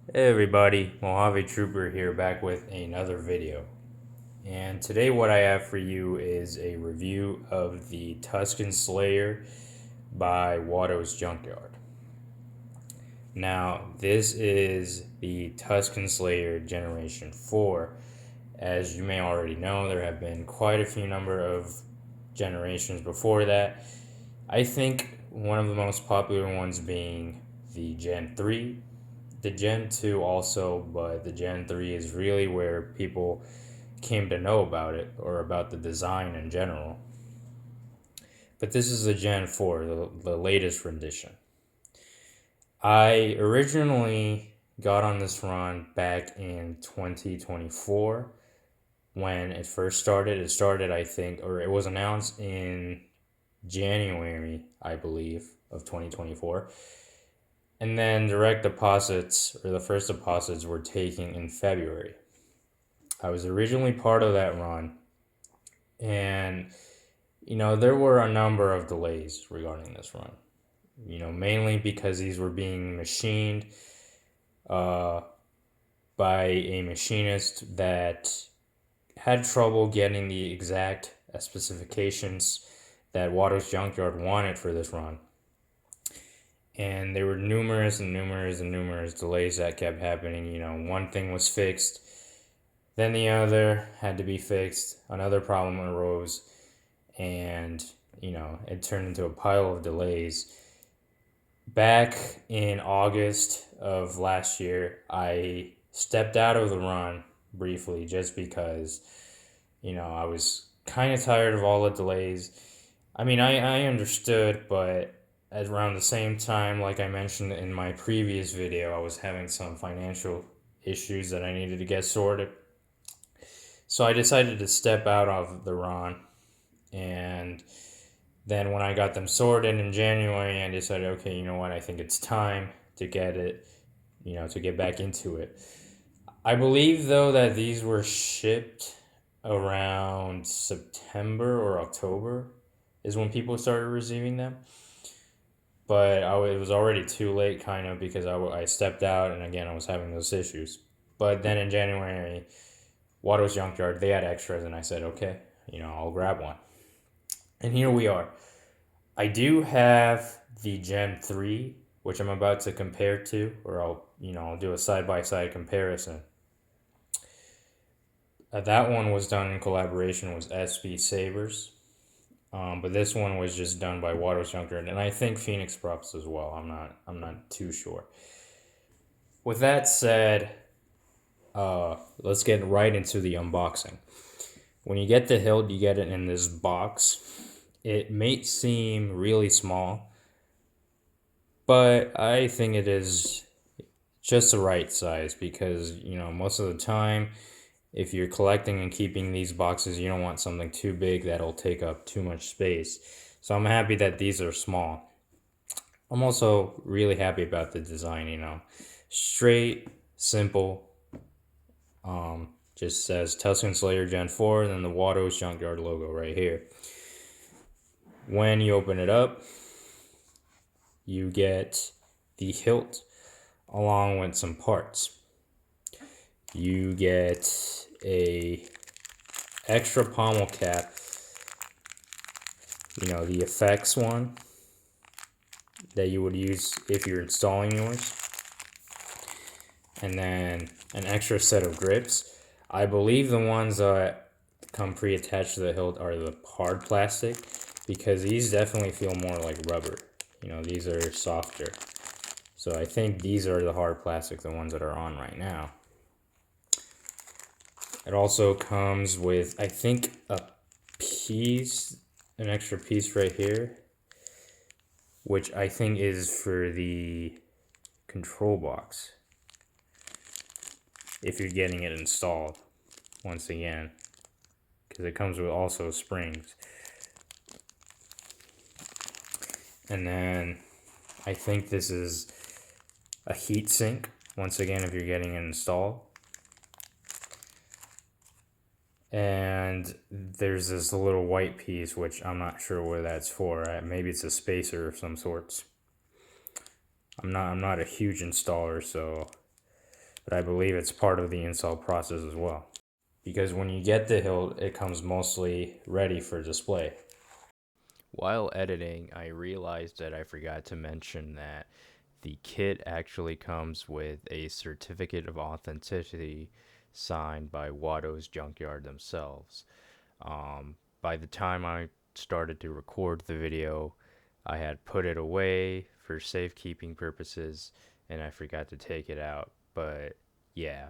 Hey everybody, Mojave Trooper here back with another video. And today what I have for you is a review of the Tusken Slayer by Watto's Junkyard. Now, this is the Tusken Slayer Generation 4. As you may already know, there have been quite a few number of generations before that. I think one of the most popular ones being the Gen 3, the Gen 2 also, but the Gen 3 is really where people came to know about it or about the design in general. But this is the Gen 4, the latest rendition. I originally got on this run back in 2024 when it first started. It started, I think, or it was announced in January, I believe, of 2024. And then direct deposits, or the first deposits, were taken in February. I was originally part of that run, and there were a number of delays regarding this run. Mainly because these were being machined uh, by a machinist that had trouble getting the exact specifications that Watto's Junkyard wanted for this run. And there were numerous and numerous and numerous delays that kept happening. One thing was fixed, then the other had to be fixed, another problem arose, and it turned into a pile of delays. Back in August of last year, I stepped out of the run briefly just because I was kind of tired of all the delays. I mean, I understood, but at around the same time, like I mentioned in my previous video, I was having some financial issues that I needed to get sorted. So I decided to step out of the run, and then when I got them sorted in January, I decided, okay, you know what, I think it's time to get it, to get back into it. I believe, though, that these were shipped around September or October is when people started receiving them. But it was already too late, kind of, because I stepped out, and again, I was having those issues. But then in January, Watto's Junkyard, they had extras, and I said, okay, I'll grab one. And here we are. I do have the Gen 3, which I'm about to compare to, or I'll do a side-by-side comparison. That one was done in collaboration with SB Sabers, but this one was just done by Watto's Junkyard, and I think Phoenix Props as well. I'm not too sure. With that said, let's get right into the unboxing. When you get the Hilt, you get it in this box. It may seem really small, but I think it is just the right size because, most of the time, if you're collecting and keeping these boxes, you don't want something too big that'll take up too much space. So I'm happy that these are small. I'm also really happy about the design, straight, simple. Just says Tusken Slayer Gen 4, and then the Watto's Junkyard logo right here. When you open it up, you get the hilt along with some parts. You get a extra pommel cap, the effects one that you would use if you're installing yours, and then an extra set of grips. I believe the ones that come pre-attached to the hilt are the hard plastic, because these definitely feel more like rubber. These are softer. So I think these are the hard plastic, the ones that are on right now. It also comes with, I think, an extra piece right here, which I think is for the control box, if you're getting it installed, once again, because it comes with also springs. And then I think this is a heat sink, once again, if you're getting it installed. And there's this little white piece, which I'm not sure what that's for. Maybe it's a spacer of some sorts. I'm not a huge installer, so but I believe it's part of the install process as well. Because when you get the hilt, it comes mostly ready for display. While editing, I realized that I forgot to mention that the kit actually comes with a certificate of authenticity signed by Watto's Junkyard themselves. By the time I started to record the video, I had put it away for safekeeping purposes and I forgot to take it out. But yeah,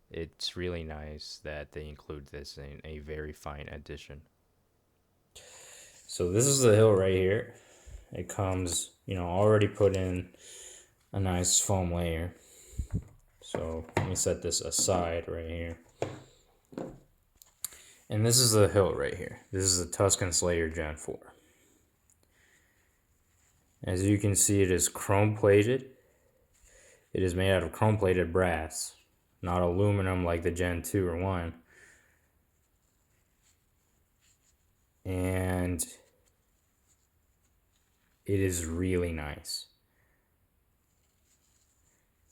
it's really nice that they include this in a very fine edition. So this is the hilt right here. It comes, already put in a nice foam layer. So let me set this aside right here. And this is the hilt right here. This is the Tusken Slayer Gen 4. As you can see, it is chrome plated. It is made out of chrome plated brass, not aluminum like the Gen 2 or 1. And it is really nice.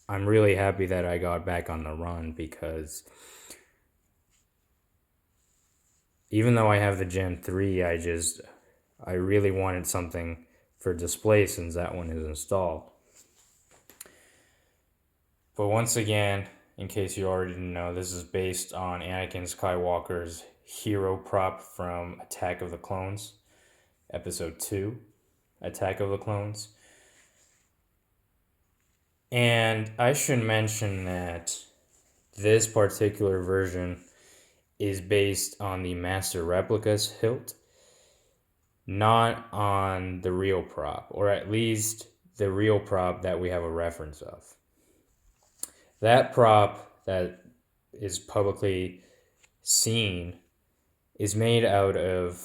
I'm really happy that I got back on the run because even though I have the Gen 3, I really wanted something for display since that one is installed. But once again, in case you already didn't know, this is based on Anakin Skywalker's hero prop from Attack of the Clones, Episode 2, Attack of the Clones. And I should mention that this particular version is based on the Master Replicas Hilt, not on the real prop, or at least the real prop that we have a reference of. That prop that is publicly seen is made out of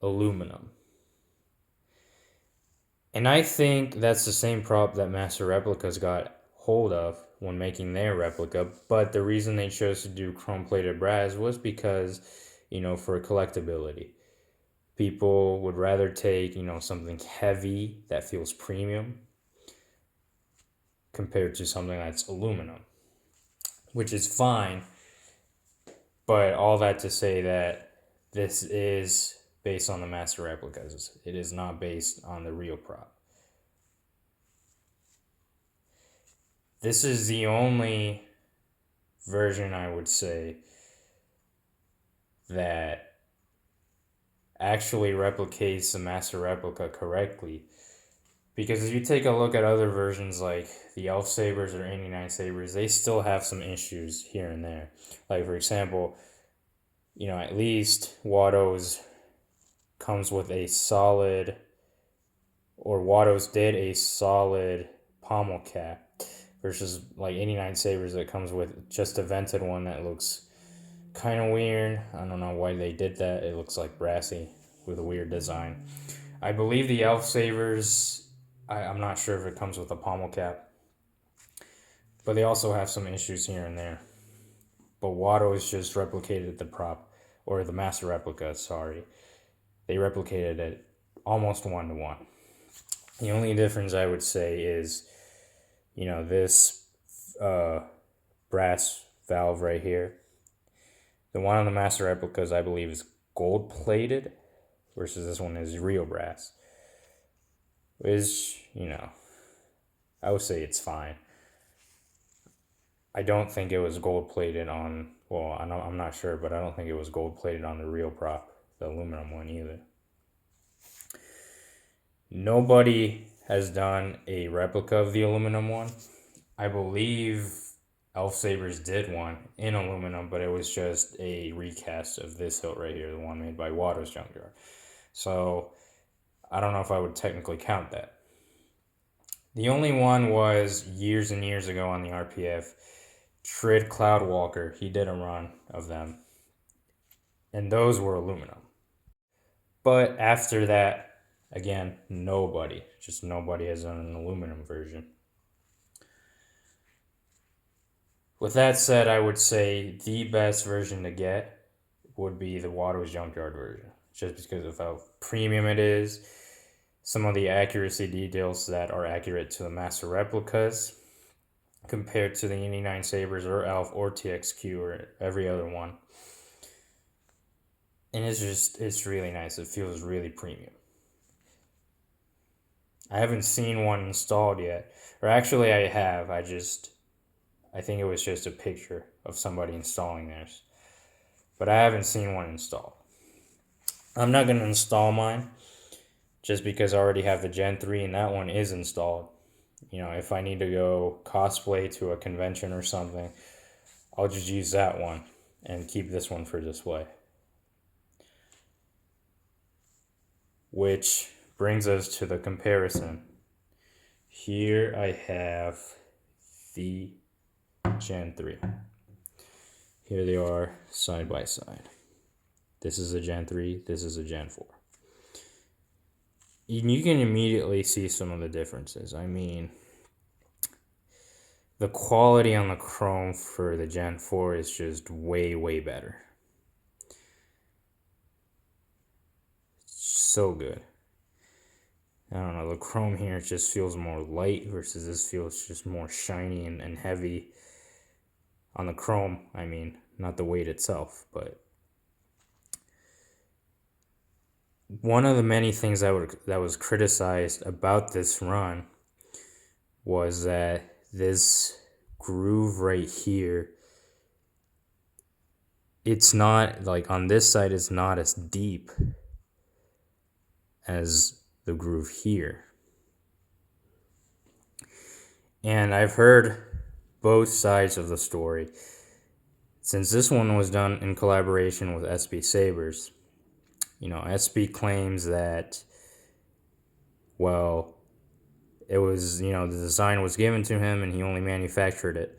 aluminum. And I think that's the same prop that Master Replicas got hold of when making their replica, but the reason they chose to do chrome-plated brass was because, for collectability. People would rather take, something heavy that feels premium compared to something that's aluminum, which is fine, but all that to say that this is based on the Master Replicas. It is not based on the real prop. This is the only version, I would say, that actually replicates the Master Replica correctly. Because if you take a look at other versions like the Elf Sabers or 89 Sabers, they still have some issues here and there. Like, for example, at least Watto's comes with a solid, or Watto's did a solid pommel cap, versus like 89 Sabers that comes with just a vented one that looks kind of weird. I don't know why they did that. It looks like brassy with a weird design. I believe the Elf Sabers, I'm not sure if it comes with a pommel cap, but they also have some issues here and there. But Watto's just replicated the prop, or the Master Replica, sorry. They replicated it almost 1-to-1. The only difference I would say is, this brass valve right here. The one on the Master Replicas, I believe, is gold plated, versus this one is real brass. Which, I would say it's fine. I don't think it was gold plated on, well, I'm not sure, but I don't think it was gold plated on the real prop, the aluminum one either. Nobody has done a replica of the aluminum one. I believe Elf Sabers did one in aluminum, but it was just a recast of this hilt right here, the one made by Watto's Junkyard. So I don't know if I would technically count that. The only one was years and years ago on the RPF. Trid Cloudwalker, he did a run of them. And those were aluminum. But after that, again, nobody has done an aluminum version. With that said, I would say the best version to get would be the Watto's Junkyard version. Just because of how premium it is. Some of the accuracy details that are accurate to the Master Replicas. compared to the 89 Sabers or ALF or TXQ or every other one. And it's really nice. It feels really premium. I haven't seen one installed yet. Or actually I have. I think it was just a picture of somebody installing theirs. But I haven't seen one installed. I'm not going to install mine just because I already have the Gen 3 and that one is installed. You know, if I need to go cosplay to a convention or something, I'll just use that one and keep this one for display. Which brings us to the comparison. Here I have the Gen 3. Here they are side by side. This is a Gen 3, this is a Gen 4. You can immediately see some of the differences. I mean, the quality on the chrome for the Gen 4 is just way, way better. So good. I don't know, the chrome here just feels more light versus this feels just more shiny and heavy. On the chrome, I mean, not the weight itself, but one of the many things that was criticized about this run was that this groove right here, it's not, like on this side, it's not as deep as the groove here. And I've heard both sides of the story. Since this one was done in collaboration with SB Sabers, you know, SB claims that, well, it was, you know, the design was given to him and he only manufactured it.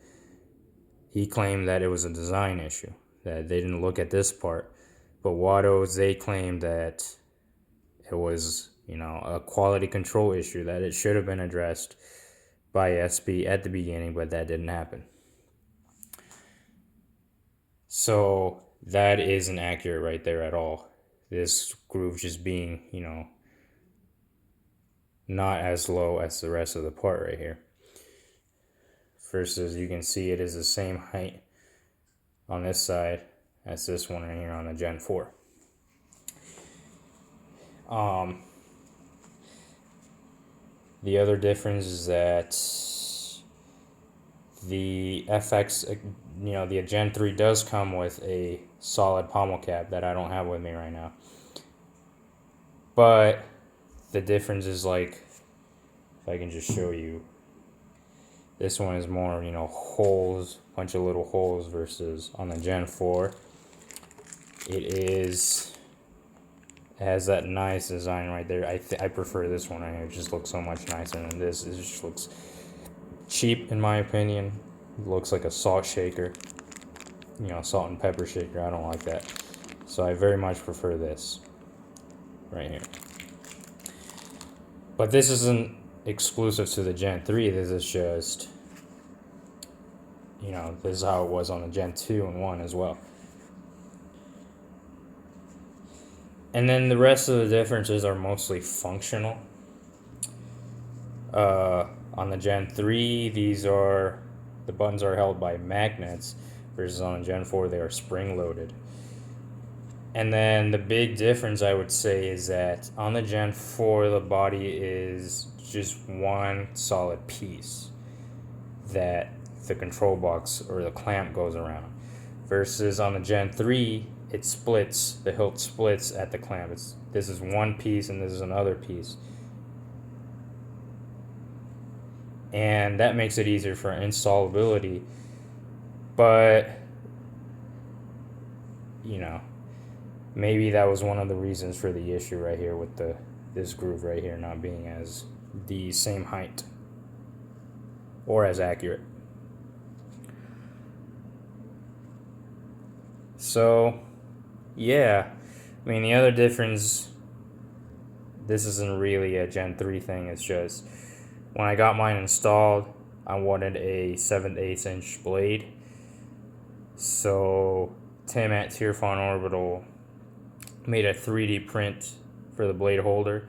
He claimed that it was a design issue, that they didn't look at this part. But Watto, they claimed that it was, you know, a quality control issue, that it should have been addressed by SB at the beginning, but that didn't happen. So that isn't accurate right there at all. This groove just being, you know, not as low as the rest of the part right here. Versus you can see it is the same height on this side as this one right here on the Gen 4. The other difference is that the FX, you know, the Gen 3 does come with a solid pommel cap that I don't have with me right now. But the difference is, like, if I can just show you, this one is more, you know, holes, bunch of little holes, versus on the Gen 4, it has that nice design right there. I prefer this one right here. It just looks so much nicer than this. It just looks cheap in my opinion. It looks like a salt shaker, you know, salt and pepper shaker. I don't like that. So I very much prefer this right here. But this isn't exclusive to the Gen 3. This is just, you know, this is how it was on the Gen 2 and 1 as well. And then the rest of the differences are mostly functional. On the Gen 3, the buttons are held by magnets, versus on the Gen 4 they are spring-loaded. And then the big difference, I would say, is that on the Gen 4 the body is just one solid piece that the control box or the clamp goes around. Versus on the Gen 3, it splits, the hilt splits at the clamp. This is one piece and this is another piece. And that makes it easier for installability. But, you know, maybe that was one of the reasons for the issue right here with this groove right here not being as the same height or as accurate. So, yeah, I mean, the other difference, this isn't really a Gen 3 thing, it's just when I got mine installed, I wanted a 7/8 inch blade. So, Tim at Tierfon Orbital made a 3D print for the blade holder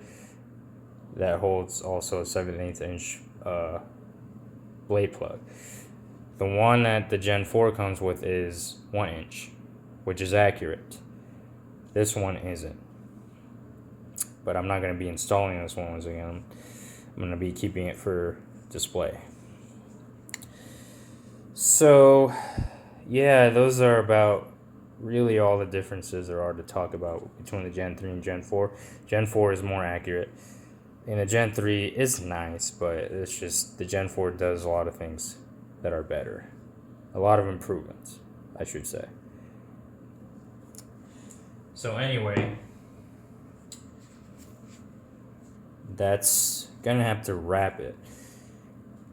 that holds also a 7/8 inch blade plug. The one that the Gen 4 comes with is 1 inch, which is accurate. This one isn't. But I'm not going to be installing this one once again. I'm going to be keeping it for display. So, yeah, those are about really all the differences there are to talk about between the Gen 3 and Gen 4. Gen 4 is more accurate. And the Gen 3 is nice, but it's just the Gen 4 does a lot of things that are better. A lot of improvements, I should say. So anyway, that's gonna have to wrap it.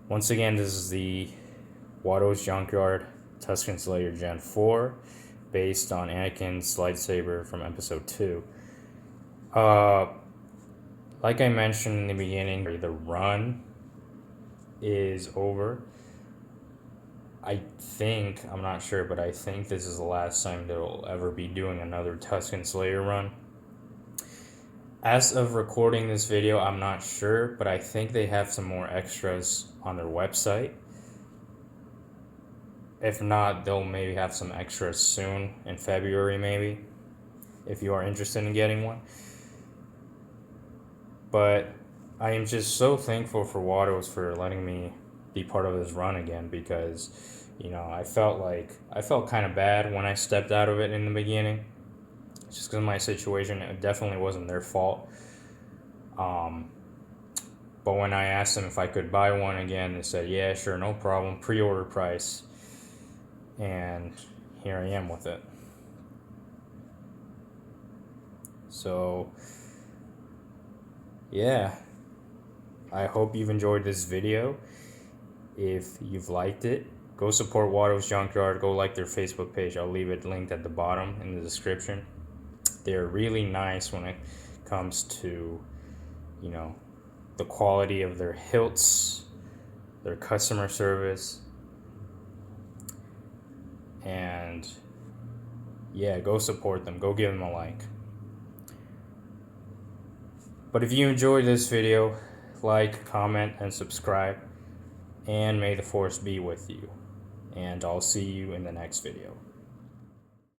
Once again, this is the Watto's Junkyard Tusken Slayer Gen 4, based on Anakin's lightsaber from Episode 2. Like I mentioned in the beginning, the run is over. I'm not sure, but I think this is the last time they'll ever be doing another Tusken Slayer run. As of recording this video, I'm not sure, but I think they have some more extras on their website. If not, they'll maybe have some extras soon, in February maybe, if you are interested in getting one. But I am just so thankful for Watto's for letting me be part of this run again, because, you know, I felt kind of bad when I stepped out of it in the beginning. Just because of my situation, it definitely wasn't their fault. But when I asked them if I could buy one again, they said, yeah, sure, no problem, pre-order price. And here I am with it. So, yeah, I hope you've enjoyed this video. If you've liked it, go support Watto's Junkyard. Go like their Facebook page. I'll leave it linked at the bottom in the description. They're really nice when it comes to, you know, the quality of their hilts, their customer service, and yeah, go support them. Go give them a like. But if you enjoyed this video, like, comment, and subscribe. And may the Force be with you. And I'll see you in the next video.